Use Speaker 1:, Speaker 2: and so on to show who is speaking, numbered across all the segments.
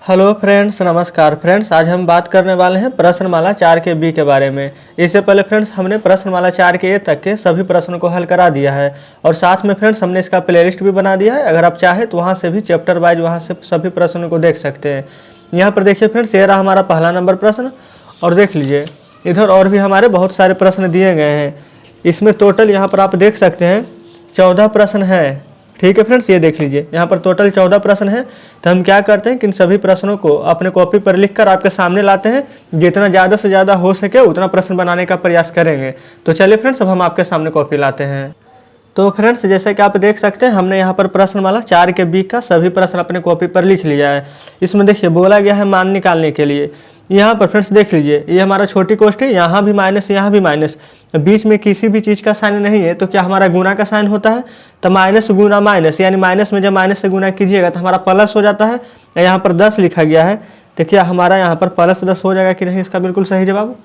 Speaker 1: Hello friends, नमस्कार friends. आज हम बात करने वाले हैं प्रश्नमाला 4 के बी के बारे में। इससे पहले फ्रेंड्स हमने प्रश्नमाला 4 के ए तक के सभी प्रश्नों को हल करा दिया है और साथ में फ्रेंड्स हमने इसका प्लेलिस्ट भी बना दिया है। अगर आप चाहें तो वहां से भी चैप्टर वाइज वहां से सभी प्रश्नों को देख सकते हैं। यहाँ पर देखिए फ्रेंड्स, ये रहा हमारा पहला नंबर प्रश्न और देख लीजिए इधर और भी हमारे बहुत सारे प्रश्न दिए गए हैं। इसमें टोटल यहाँ पर आप देख सकते हैं 14 प्रश्न हैं। ठीक है फ्रेंड्स, ये देख लीजिए यहाँ पर टोटल 14 प्रश्न हैं। तो हम क्या करते हैं कि इन सभी प्रश्नों को अपने कॉपी पर लिखकर आपके सामने लाते हैं। जितना ज़्यादा से ज़्यादा हो सके उतना प्रश्न बनाने का प्रयास करेंगे। तो चलिए फ्रेंड्स, अब हम आपके सामने कॉपी लाते हैं। तो फ्रेंड्स, जैसे कि आप देख सकते हैं हमने यहाँ पर प्रश्नमाला 4 के बी का सभी प्रश्न अपने कॉपी पर लिख लिया है। इसमें देखिए बोला गया है मान निकालने के लिए। यहाँ पर फ्रेंड्स देख लीजिए, ये हमारा छोटी कोष्ठी, यहाँ भी माइनस यहाँ भी माइनस, बीच में किसी भी चीज़ का साइन नहीं है। तो क्या हमारा गुना का साइन होता है? तो माइनस गुना माइनस, यानी माइनस में जब माइनस से गुना कीजिएगा तो हमारा प्लस हो जाता है। यहाँ पर 10 लिखा गया है, तो क्या हमारा यहाँ पर प्लस 10 हो जाएगा कि नहीं? इसका बिल्कुल सही जवाब।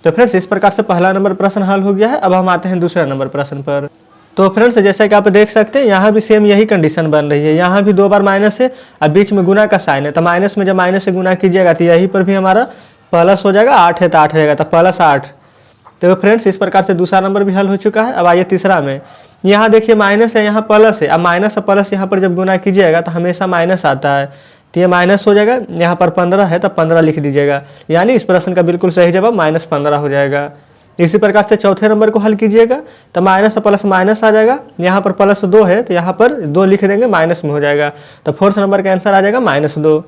Speaker 1: तो फ्रेंड्स इस प्रकार से पहला नंबर प्रश्न हल हो गया है। अब हम आते हैं दूसरा नंबर प्रश्न पर। तो फ्रेंड्स जैसा कि आप देख सकते हैं यहाँ भी सेम यही कंडीशन बन रही है। यहाँ भी 2 बार माइनस है और बीच में गुना का साइन है। तो माइनस में जब माइनस से गुना कीजिएगा तो यहीं पर भी हमारा प्लस हो जाएगा। 8 है तो 8 रहेगा, तो प्लस 8। तो फ्रेंड्स इस प्रकार से दूसरा नंबर भी हल हो चुका है। अब आइए तीसरा में। यहाँ देखिए माइनस है, यहाँ प्लस है। अब माइनस और प्लस यहाँ पर जब गुना कीजिएगा तो हमेशा माइनस आता है, तो ये माइनस हो जाएगा। यहाँ पर 15 है तो 15 लिख दीजिएगा, यानी इस प्रश्न का बिल्कुल सही जवाब -15 हो जाएगा। इसी प्रकार से चौथे नंबर को हल कीजिएगा तो माइनस और प्लस माइनस आ जाएगा। यहाँ पर प्लस 2 है तो यहाँ पर 2 लिख देंगे, माइनस में हो जाएगा। तो फोर्थ नंबर का आंसर आ जाएगा -2।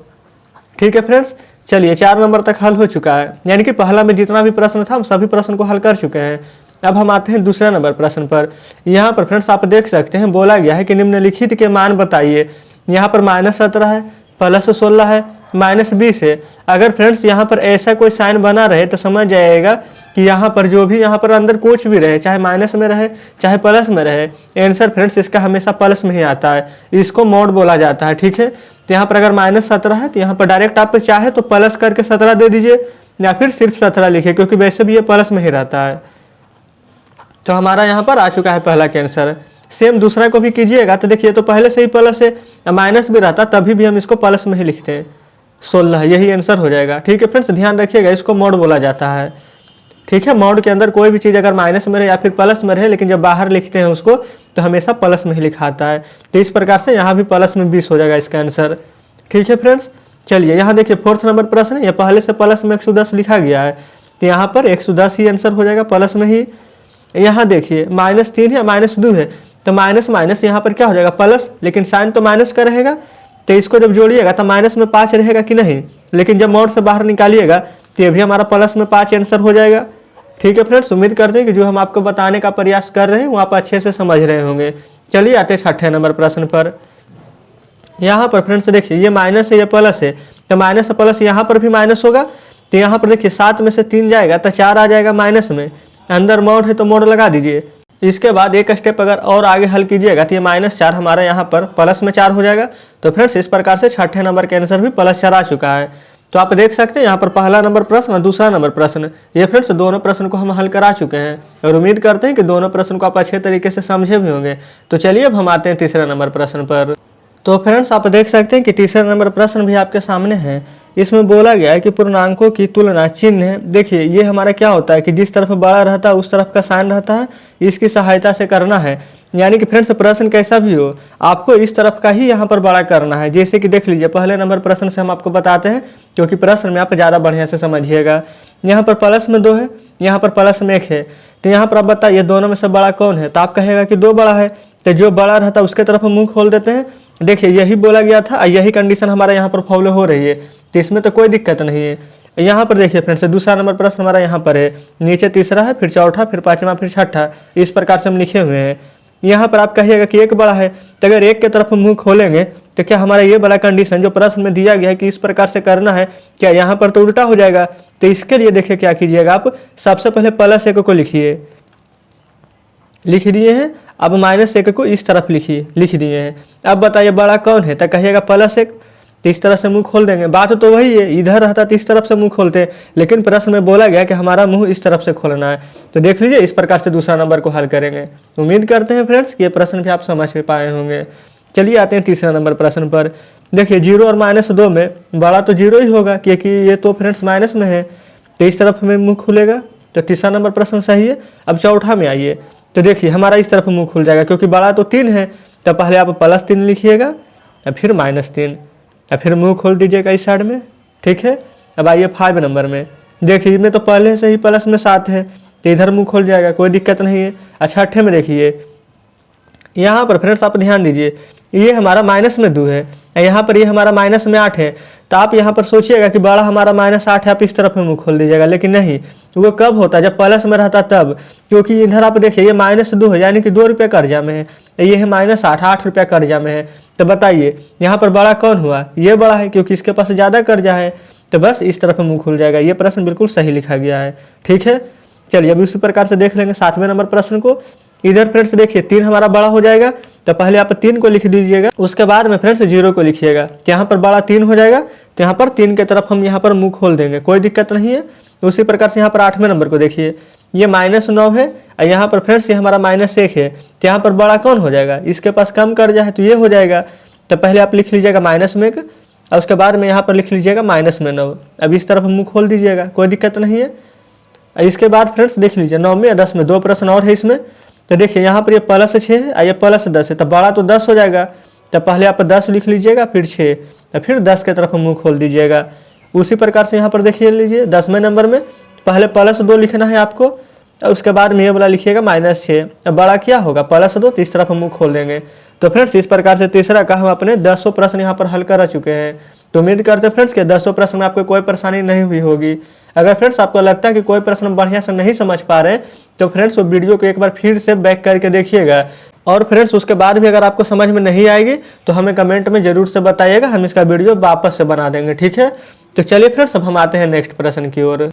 Speaker 1: ठीक है फ्रेंड्स, चलिए 4 नंबर तक हल हो चुका है। यानी कि पहला में जितना भी प्रश्न था हम सभी प्रश्न को हल कर चुके हैं। अब हम आते हैं दूसरा नंबर प्रश्न पर। यहाँ पर फ्रेंड्स आप देख सकते हैं बोला गया है कि निम्नलिखित के मान बताइए। यहाँ पर -17 है, +16 है, -20 है। अगर फ्रेंड्स यहाँ पर ऐसा कोई साइन बना रहे तो समझ जाएगा कि यहाँ पर जो भी यहाँ पर अंदर कुछ भी रहे, चाहे माइनस में रहे चाहे प्लस में रहे, आंसर फ्रेंड्स इसका हमेशा प्लस में ही आता है। इसको मोड बोला जाता है। ठीक है, तो यहाँ पर अगर -17 है तो यहाँ पर डायरेक्ट आप चाहे तो प्लस करके 17 दे दीजिए या फिर सिर्फ 17 लिखिए, क्योंकि वैसे भी ये प्लस में ही रहता है। तो हमारा यहाँ पर आ चुका है पहला कैंसर। सेम दूसरा को भी कीजिएगा तो देखिए, तो पहले से ही प्लस है, माइनस भी रहता तभी भी हम इसको प्लस में ही लिखते हैं। 16 यही आंसर हो जाएगा। ठीक है फ्रेंड्स, ध्यान रखिएगा, इसको मोड बोला जाता है। ठीक है, मोड के अंदर कोई भी चीज़ अगर माइनस में रहे या फिर प्लस में रहे, लेकिन जब बाहर लिखते हैं उसको तो हमेशा प्लस में ही लिखाता है। तो इस प्रकार से यहाँ भी प्लस में 20 हो जाएगा इसका आंसर। ठीक है फ्रेंड्स, चलिए यहाँ देखिए फोर्थ नंबर प्रश्न है। यह पहले से प्लस में 110 लिखा गया है, तो यहाँ पर 110 ही आंसर हो जाएगा प्लस में ही। यहाँ देखिए -3 है, -2 है, तो माइनस माइनस यहाँ पर क्या हो जाएगा प्लस, लेकिन साइन तो माइनस का रहेगा। तो इसको जब जोड़िएगा तो माइनस में 5 रहेगा कि नहीं, लेकिन जब मोड से बाहर निकालिएगा तो ये भी हमारा प्लस में 5 आंसर हो जाएगा। ठीक है फ्रेंड्स, उम्मीद करते हैं कि जो हम आपको बताने का प्रयास कर रहे हैं वो आप अच्छे से समझ रहे होंगे। चलिए आते हैं छठे नंबर प्रश्न पर। यहाँ पर फ्रेंड्स देखिए ये माइनस है, ये प्लस है, तो माइनस प्लस यहाँ पर भी माइनस होगा। तो यहाँ पर देखिए 7 में से 3 जाएगा तो 4 आ जाएगा माइनस में। अंदर मोड है तो मोड लगा दीजिए। इसके बाद एक स्टेप अगर और आगे हल कीजिएगा तो ये -4 हमारा यहाँ पर प्लस में 4 हो जाएगा। तो फ्रेंड्स इस प्रकार से छठे नंबर के आंसर भी +4 आ चुका है। तो आप देख सकते हैं यहाँ पर पहला नंबर प्रश्न और दूसरा नंबर प्रश्न, ये फ्रेंड्स दोनों प्रश्न को हम हल करा चुके हैं और उम्मीद करते हैं कि दोनों प्रश्न को आप अच्छे तरीके से समझे भी होंगे। तो चलिए अब हम आते हैं तीसरे नंबर प्रश्न पर। तो फ्रेंड्स आप देख सकते हैं कि तीसरा नंबर प्रश्न भी आपके सामने है। इसमें बोला गया है कि पूर्णांकों की तुलना चिन्ह है। देखिए ये हमारा क्या होता है कि जिस तरफ बड़ा रहता है उस तरफ का साइन रहता है, इसकी सहायता से करना है। यानी कि फ्रेंड्स प्रश्न कैसा भी हो आपको इस तरफ का ही यहाँ पर बड़ा करना है। जैसे कि देख लीजिए पहले नंबर प्रश्न से हम आपको बताते हैं, क्योंकि प्रश्न में आप ज़्यादा बढ़िया से समझिएगा। यहाँ पर प्लस में 2 है, यहाँ पर प्लस में 1 है, तो यहाँ पर आप बताइए दोनों में से बड़ा कौन है? तो आप कहेगा कि 2 बड़ा है, तो जो बड़ा रहता है उसके तरफ मुँह खोल देते हैं। देखिए यही बोला गया था, यही कंडीशन हमारा यहाँ पर फॉलो हो रही है, तो इसमें तो कोई दिक्कत नहीं है। यहाँ पर देखिए फ्रेंड्स दूसरा नंबर प्रश्न हमारा यहाँ पर है, नीचे तीसरा है, फिर चौथा, फिर पांचवा, फिर छठा, इस प्रकार से हम लिखे हुए हैं। यहाँ पर आप कहिएगा कि 1 बड़ा है, तो अगर 1 की तरफ मुंह खोलेंगे तो क्या हमारा ये बड़ा कंडीशन जो प्रश्न में दिया गया है कि इस प्रकार से करना है, क्या यहाँ पर तो उल्टा हो जाएगा। तो इसके लिए देखिए क्या कीजिएगा, आप सबसे पहले +1 को लिखिए, लिख दिए हैं। अब -1 को इस तरफ लिखिए, लिख दिए हैं। अब बताइए बड़ा कौन है, तो कहिएगा +1, तो इस तरह से मुंह खोल देंगे। बात तो वही है, इधर रहता तो इस तरफ से मुंह खोलते हैं, लेकिन प्रश्न में बोला गया कि हमारा मुंह इस तरफ से खोलना है। तो देख लीजिए इस प्रकार से दूसरा नंबर को हल करेंगे। उम्मीद करते हैं फ्रेंड्स कि ये प्रश्न भी आप समझ पाए होंगे। चलिए आते हैं तीसरा नंबर प्रश्न पर। देखिए 0 और -2 में बड़ा तो 0 ही होगा, क्योंकि ये तो फ्रेंड्स माइनस में है, तो इस तरफ हमें मुंह खुलेगा। तो तीसरा नंबर प्रश्न सही है। अब चौथा में आइए, तो देखिए हमारा इस तरफ मुंह खुल जाएगा, क्योंकि बड़ा तो 3 है, तो पहले आप +3 लिखिएगा और फिर -3 और फिर मुंह खोल दीजिएगा इस साइड में, ठीक है। अब आइए 5 नंबर में, देखिए इसमें तो पहले से ही प्लस में 7 है, तो इधर मुंह खोल जाएगा, कोई दिक्कत नहीं है। अच्छा 6 में देखिए, यहाँ पर फ्रेंड्स आप ध्यान दीजिए, ये हमारा -2 है, यहाँ पर ये हमारा -8 है। तो आप यहाँ पर सोचिएगा कि बड़ा हमारा -8 है, आप इस तरफ में मुँह खोल दीजिएगा, लेकिन नहीं, वो कब होता है जब प्लस में रहता तब, क्योंकि इधर आप देखिए ये -2 है, यानी कि 2 रुपये कर्जा में है, ये है -8, 8 रुपया कर्जा में है। तो बताइए यहाँ पर बड़ा कौन हुआ, ये बड़ा है, क्योंकि इसके पास ज़्यादा कर्जा है, तो बस इस तरफ मुँह खुल जाएगा। ये प्रश्न बिल्कुल सही लिखा गया है, ठीक है। चलिए अब उसी प्रकार से देख लेंगे 7वें नंबर प्रश्न को। इधर फ्रेंड्स देखिए 3 हमारा बड़ा हो जाएगा, तो पहले आप 3 को लिख दीजिएगा, उसके बाद में फ्रेंड्स 0 को लिखिएगा, तो यहाँ पर बड़ा 3 हो जाएगा, तो यहाँ पर 3 के तरफ हम यहाँ पर मुंह खोल देंगे, कोई दिक्कत नहीं है। उसी प्रकार से यहाँ पर 8वें नंबर को देखिए, ये -9 है और यहाँ पर फ्रेंड्स ये हमारा -1 है, तो यहाँ पर बड़ा कौन हो जाएगा, इसके पास कम कर्जा है, तो ये हो जाएगा। तो पहले आप लिख लीजिएगा -1 और उसके बाद में यहाँ पर लिख लीजिएगा -9। अब इस तरफ मुँह खोल दीजिएगा, कोई दिक्कत नहीं है। इसके बाद फ्रेंड्स देख लीजिए 9वें या 10वें 2 प्रश्न और है इसमें। तो देखिए यहाँ पर ये +6 है और ये +10 है, तो बड़ा तो 10 हो जाएगा, तो पहले आप 10 लिख लीजिएगा, फिर 6 और फिर 10 के तरफ मुंह खोल दीजिएगा। उसी प्रकार से यहाँ पर देखिए लीजिए 10वें नंबर में पहले +2 लिखना है आपको और उसके बाद में ये वाला लिखिएगा -6। अब बड़ा क्या होगा +2, तो इस तरफ हम मुँह खोल देंगे। तो फ्रेंड्स इस प्रकार से तीसरा का हम अपने 10 प्रश्न यहाँ पर हल कर चुके हैं। तो उम्मीद करते हैं फ्रेंड्स कि 10 प्रश्न में आपको कोई परेशानी नहीं हुई होगी। अगर फ्रेंड्स आपको लगता है कि कोई प्रश्न बढ़िया से नहीं समझ पा रहे, तो फ्रेंड्स वो वीडियो को एक बार फिर से बैक करके देखिएगा। और फ्रेंड्स उसके बाद भी अगर आपको समझ में नहीं आएगी तो हमें कमेंट में जरूर से बताइएगा, हम इसका वीडियो वापस से बना देंगे, ठीक है। तो चलिए फ्रेंड्स अब हम आते हैं नेक्स्ट प्रश्न की ओर।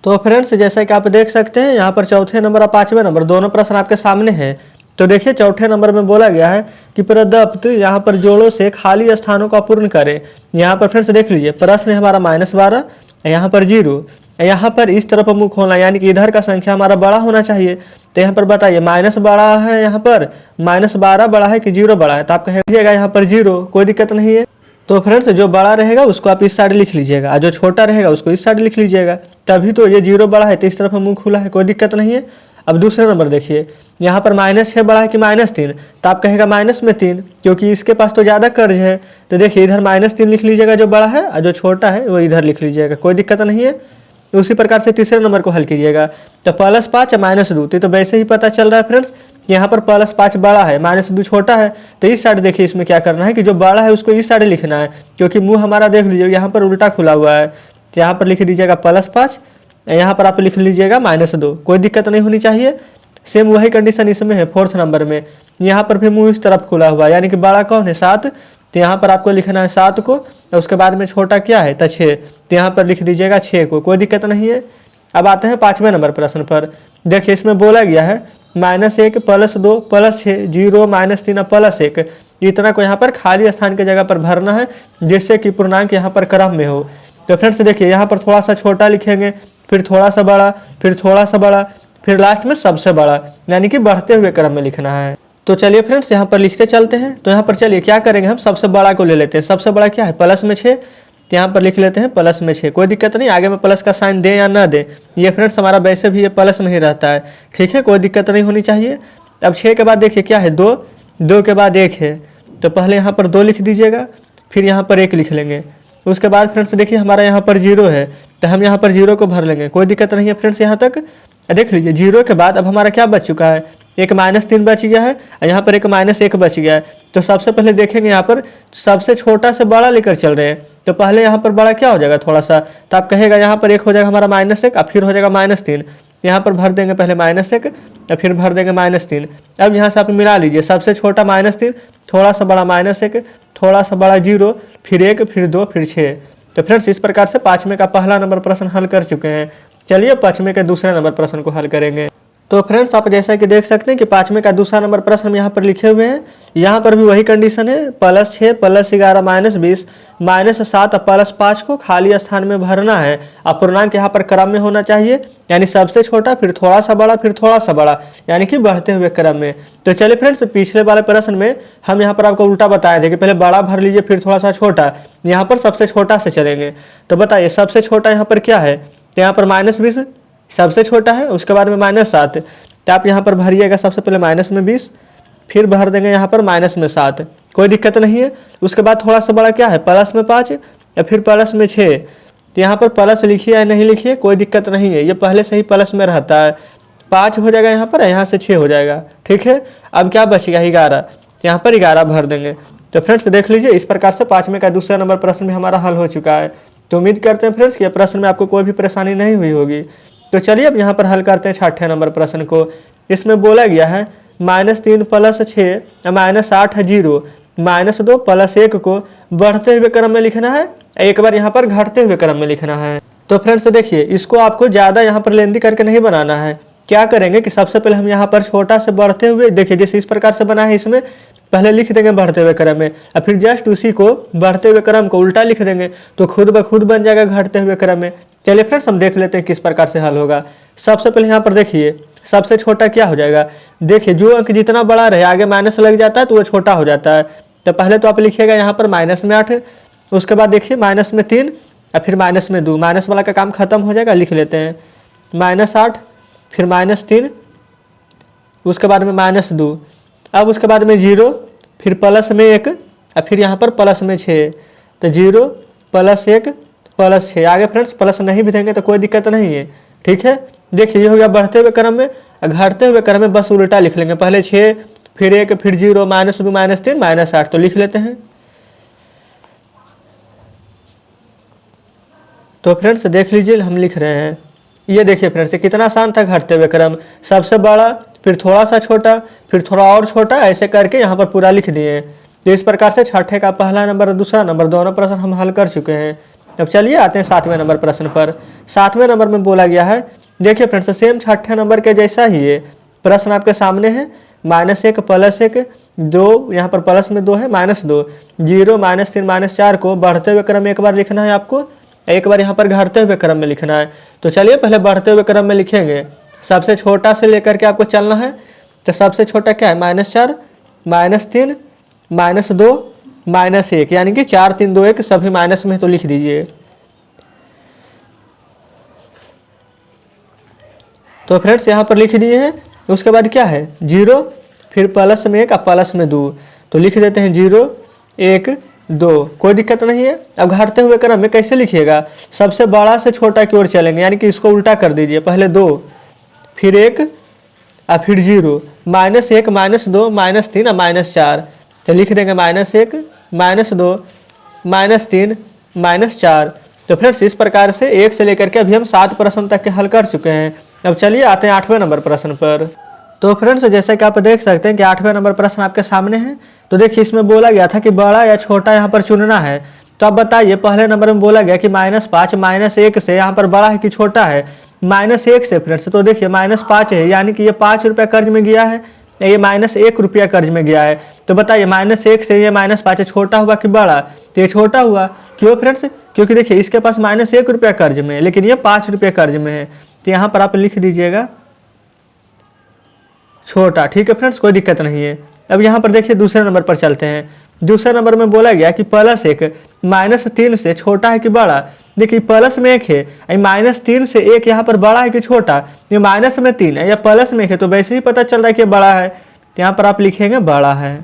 Speaker 1: तो फ्रेंड्स जैसा कि आप देख सकते हैं यहाँ पर चौथे नंबर और 5वें नंबर दोनों प्रश्न आपके सामने हैं। तो देखिए चौथे नंबर में बोला गया है कि प्रदत्त यहाँ पर जोड़ों से खाली स्थानों का पूर्ण करें। यहाँ पर फ्रेंड्स देख लीजिए प्रश्न है हमारा -12, यहाँ पर 0, यहाँ पर इस तरफ मुँह खोलना, यानी कि इधर का संख्या हमारा बड़ा होना चाहिए। तो यहाँ पर बताइए माइनस बड़ा है, यहाँ पर -12 बड़ा है कि 0 बड़ा है, तो आप कहिएगा यहाँ पर 0, कोई दिक्कत नहीं है। तो फ्रेंड्स जो बड़ा रहेगा उसको आप इस साइड लिख लीजिएगा और जो छोटा रहेगा उसको इस साइड लिख लीजिएगा, तभी तो ये 0 बड़ा है, तो इस तरफ मुँह खुला है, कोई दिक्कत नहीं है। अब दूसरे नंबर देखिए यहाँ पर -6 बड़ा है कि -3, तो आप कहेगा -3, क्योंकि इसके पास तो ज़्यादा कर्ज है। तो देखिए इधर -3 लिख लीजिएगा जो बड़ा है, और जो छोटा है वो इधर लिख लीजिएगा, कोई दिक्कत नहीं है। उसी प्रकार से तीसरे नंबर को हल कीजिएगा। तो +5 और -2, तो वैसे ही पता चल रहा है फ्रेंड्स यहाँ पर +5 बड़ा है, -2 छोटा है। तो इस साइड देखिए इसमें क्या करना है कि जो बड़ा है उसको इस साइड लिखना है, क्योंकि मुँह हमारा देख लीजिए यहाँ पर उल्टा खुला हुआ है। तो यहाँ पर लिख दीजिएगा +5, यहाँ पर आप लिख लीजिएगा -2, कोई दिक्कत नहीं होनी चाहिए। सेम वही कंडीशन इसमें है फोर्थ नंबर में, यहाँ पर भी मुँह इस तरफ खुला हुआ है, यानी कि बड़ा कौन है 7, तो यहाँ पर आपको लिखना है 7 को, और उसके बाद में छोटा क्या है तो 6, तो यहाँ पर लिख दीजिएगा 6 को, कोई दिक्कत नहीं है। अब आते हैं 5वें नंबर प्रश्न पर। देखिए इसमें बोला गया है -1 +2 +6 0 -3 और +1, इतना को यहाँ पर खाली स्थान की जगह पर भरना है, जिससे कि पूर्णांक यहाँ पर क्रम में हो। तो फ्रेंड्स देखिए यहाँ पर थोड़ा सा छोटा लिखेंगे, फिर थोड़ा सा बड़ा, फिर थोड़ा सा बड़ा, फिर लास्ट में सबसे बड़ा, यानी कि बढ़ते हुए क्रम में लिखना है। तो चलिए फ्रेंड्स यहाँ पर लिखते चलते हैं। तो यहाँ पर चलिए क्या करेंगे, हम सबसे बड़ा को ले लेते हैं। सबसे बड़ा क्या है +6, तो यहाँ पर लिख लेते हैं +6, कोई दिक्कत नहीं, आगे में प्लस का साइन दें या ना दें, ये फ्रेंड्स हमारा वैसे भी ये प्लस में ही रहता है, ठीक है, कोई दिक्कत नहीं होनी चाहिए। अब 6 के बाद देखिए क्या है 2, 2 के बाद 1 है, तो पहले यहाँ पर 2 लिख दीजिएगा, फिर यहाँ पर 1 लिख लेंगे। उसके बाद फ्रेंड्स देखिए हमारा यहाँ पर 0 है, तो हम यहाँ पर 0 को भर लेंगे, कोई दिक्कत नहीं है फ्रेंड्स। यहाँ तक देख लीजिए 0 के बाद अब हमारा क्या बच चुका है, एक -3 बच गया है और यहाँ पर एक -1 बच गया है। तो सबसे पहले देखेंगे यहाँ पर सबसे छोटा से बड़ा लेकर चल रहे हैं, तो पहले यहाँ पर बड़ा क्या हो जाएगा थोड़ा सा, तो आप कहेगा यहाँ पर 1 हो जाएगा हमारा -1 और फिर हो जाएगा -3, यहाँ पर भर देंगे पहले -1 और फिर भर देंगे -3। अब यहाँ से आप मिला लीजिए, सबसे छोटा -3, थोड़ा सा बड़ा -1, थोड़ा सा बड़ा 0, फिर 1, फिर 2, फिर 6। तो फ्रेंड्स इस प्रकार से 5वें का पहला नंबर प्रश्न हल कर चुके हैं। चलिए 5वें के दूसरे नंबर प्रश्न को हल करेंगे। तो फ्रेंड्स आप जैसा कि देख सकते हैं कि 5वें का दूसरा नंबर प्रश्न हम यहाँ पर लिखे हुए हैं। यहाँ पर भी वही कंडीशन है, +6 +11 -20 -7 +5 को खाली स्थान में भरना है। अपूर्णांक यहाँ पर क्रम में होना चाहिए, यानी सबसे छोटा फिर थोड़ा सा बड़ा फिर थोड़ा सा बड़ा, यानी कि बढ़ते हुए क्रम में। तो चलिए फ्रेंड्स, पिछले वाले प्रश्न में हम यहाँ पर आपको उल्टा बताए थे कि पहले बड़ा भर लीजिए फिर थोड़ा सा छोटा, यहाँ पर सबसे छोटा से चलेंगे। तो बताइए सबसे छोटा यहाँ पर क्या है, तो यहाँ पर -20 सबसे छोटा है, उसके बाद में -7, तो आप यहाँ पर भरिएगा सबसे पहले -20, फिर भर देंगे यहाँ पर -7, कोई दिक्कत नहीं है। उसके बाद थोड़ा सा बड़ा क्या है, +5 या फिर +6, तो यहाँ पर प्लस लिखिए या नहीं लिखिए कोई दिक्कत नहीं है, ये पहले से ही प्लस में रहता है। 5 हो जाएगा यहाँ पर, यहाँ से 6 हो जाएगा, ठीक है। अब क्या बचेगा 11, यहाँ पर 11 भर देंगे। तो फ्रेंड्स देख लीजिए, इस प्रकार से 5वें का दूसरा नंबर प्रश्न भी हमारा हल हो चुका है। तो उम्मीद करते हैं फ्रेंड्स कि यह प्रश्न में आपको कोई भी परेशानी नहीं हुई होगी। तो चलिए अब यहाँ पर हल करते हैं 6ठे नंबर प्रश्न को। इसमें बोला गया है -3 + 6 -8 है 0, -2 + 1 को बढ़ते हुए क्रम में लिखना है, एक बार यहाँ पर घटते हुए क्रम में लिखना है। तो फ्रेंड्स देखिए, इसको आपको ज़्यादा यहाँ पर लेंदी करके नहीं बनाना है। क्या करेंगे कि सबसे पहले हम यहाँ पर छोटा से बढ़ते हुए, देखिए जैसे इस प्रकार से बना है, इसमें पहले लिख देंगे बढ़ते हुए क्रम में, और फिर जस्ट उसी को बढ़ते हुए क्रम को उल्टा लिख देंगे, तो खुद ब खुद बन जाएगा घटते हुए क्रम में। चलिए फ्रेंड्स हम देख लेते हैं किस प्रकार से हल होगा। सबसे पहले यहाँ पर देखिए सबसे छोटा क्या हो जाएगा, देखिए जो अंक जितना बड़ा रहे आगे माइनस लग जाता है तो वो छोटा हो जाता है। तो पहले तो आप लिखिएगा यहाँ पर -8, उसके बाद देखिए -3 और फिर -2, माइनस वाला का काम खत्म हो जाएगा, लिख लेते हैं -8 फिर -3, उसके बाद में -2, अब उसके बाद में 0 फिर +1 और फिर यहाँ पर +6, तो 0 +1 +6, आगे फ्रेंड्स प्लस नहीं भी देंगे तो कोई दिक्कत नहीं है, ठीक है। देखिए ये हो गया बढ़ते हुए क्रम में, घटते हुए क्रम में बस उल्टा लिख लेंगे, पहले 6 फिर 1 फिर 0 -2 -3 -8, तो लिख लेते हैं। तो फ्रेंड्स देख लीजिए हम लिख रहे हैं, ये देखिए फ्रेंड्स कितना आसान था, घटते हुए क्रम, सबसे बड़ा फिर थोड़ा सा छोटा फिर थोड़ा और छोटा, ऐसे करके यहाँ पर पूरा लिख दिए। तो इस प्रकार से 6ठे का पहला नंबर और दूसरा नंबर दोनों प्रश्न हम हल कर चुके हैं। अब चलिए आते हैं 7वें नंबर प्रश्न पर। 7वें नंबर में बोला गया है, देखिए फ्रेंड्स सेम 6ठे नंबर के जैसा ही है, प्रश्न आपके सामने है, -1 +1 2, यहाँ पर प्लस में 2 है, -2 0 -3 -4 को बढ़ते हुए क्रम में एक बार लिखना है आपको, एक बार यहाँ पर घटते हुए क्रम में लिखना है। तो चलिए पहले बढ़ते हुए क्रम में लिखेंगे, सबसे छोटा से लेकर के आपको चलना है। तो सबसे छोटा क्या है, -4 -3 -2 -1, यानी कि 4 3 2 1 सभी माइनस में, तो लिख दीजिए। तो फ्रेंड्स यहाँ पर लिख दिए हैं। उसके बाद क्या है 0 फिर +1 और +2, तो लिख देते हैं 0 1 2, कोई दिक्कत नहीं है। अब घटते हुए क्रम में कैसे लिखिएगा, सबसे बड़ा से छोटा की ओर चलेंगे, यानी कि इसको उल्टा कर दीजिए, पहले 2 फिर 1 और फिर 0 -1 -2 -3 और -4, तो लिख देंगे -1 -2 -3 -4। तो फ्रेंड्स इस प्रकार से 1 से लेकर के अभी हम 7 प्रश्न तक के हल कर चुके हैं। अब चलिए आते हैं 8वें नंबर प्रश्न पर। तो फ्रेंड्स जैसे कि आप देख सकते हैं कि 8वें नंबर प्रश्न आपके सामने है। तो देखिए इसमें बोला गया था कि बड़ा या छोटा यहाँ पर चुनना है। तो अब बताइए, पहले नंबर में बोला गया कि -5 -1 से यहाँ पर बड़ा है कि छोटा है, -1 से फ्रेंड्स। तो देखिए -5 है, यानी कि ये 5 रुपया कर्ज में गया है, ये -1 रुपया कर्ज में गया है। तो बताइए -1 से ये -5 छोटा हुआ कि बड़ा, तो ये छोटा हुआ। क्यों फ्रेंड्स, क्योंकि देखिए इसके पास -1 रुपया कर्ज में है, लेकिन ये 5 रुपये कर्ज में है, तो यहाँ पर आप लिख दीजिएगा छोटा, ठीक है फ्रेंड्स, कोई दिक्कत नहीं है। अब यहाँ पर देखिए दूसरे नंबर पर चलते हैं। दूसरे नंबर में बोला गया कि +1 -3 से छोटा है कि बड़ा। देखिए प्लस में 1 है, -3 से 1 यहाँ पर बड़ा है कि छोटा, ये माइनस में 3 है या प्लस में 1 है, तो वैसे ही पता चल रहा है कि बड़ा है, तो यहाँ पर आप लिखेंगे बड़ा है,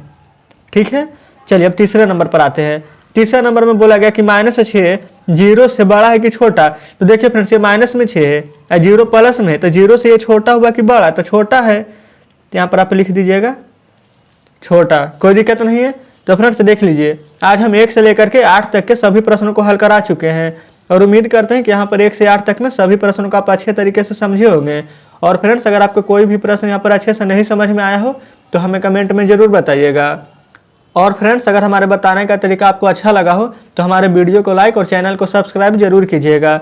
Speaker 1: ठीक है। चलिए अब तीसरे नंबर पर आते हैं। तीसरे नंबर में बोला गया कि -6 0 से बड़ा है कि छोटा। तो देखिए फ्रेंड्स ये -6 है, 0 प्लस में है, तो 0 से ये छोटा हुआ कि बड़ा, तो छोटा है, तो यहाँ पर आप लिख दीजिएगा छोटा, कोई दिक्कत नहीं है। तो फ्रेंड्स देख लीजिए, आज हम 1 से लेकर के 8 तक के सभी प्रश्नों को हल करा चुके हैं, और उम्मीद करते हैं कि यहाँ पर 1 से 8 तक में सभी प्रश्नों को आप अच्छे तरीके से समझे होंगे। और फ्रेंड्स अगर आपको कोई भी प्रश्न यहाँ पर अच्छे से नहीं समझ में आया हो तो हमें कमेंट में ज़रूर बताइएगा। और फ्रेंड्स अगर हमारे बताने का तरीका आपको अच्छा लगा हो तो हमारे वीडियो को लाइक और चैनल को सब्सक्राइब जरूर कीजिएगा।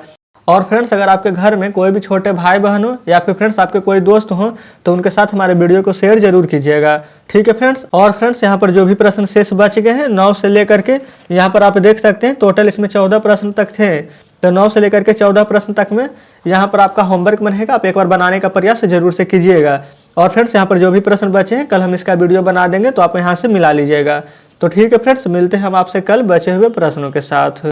Speaker 1: और फ्रेंड्स अगर आपके घर में कोई भी छोटे भाई बहन हो या फिर फ्रेंड्स आपके कोई दोस्त हो तो उनके साथ हमारे वीडियो को शेयर जरूर कीजिएगा, ठीक है फ्रेंड्स। और फ्रेंड्स यहाँ पर जो भी प्रश्न शेष बच गए हैं 9 से लेकर के यहाँ पर आप देख सकते हैं टोटल इसमें 14 प्रश्न तक थे। तो 9 से लेकर के 14 प्रश्न तक में यहाँ पर आपका होमवर्क बनेगा, आप एक बार बनाने का प्रयास जरूर से कीजिएगा। और फ्रेंड्स यहाँ पर जो भी प्रश्न बचे हैं कल हम इसका वीडियो बना देंगे तो आप यहाँ से मिला लीजिएगा। तो ठीक है फ्रेंड्स, मिलते हैं हम आपसे कल बचे हुए प्रश्नों के साथ।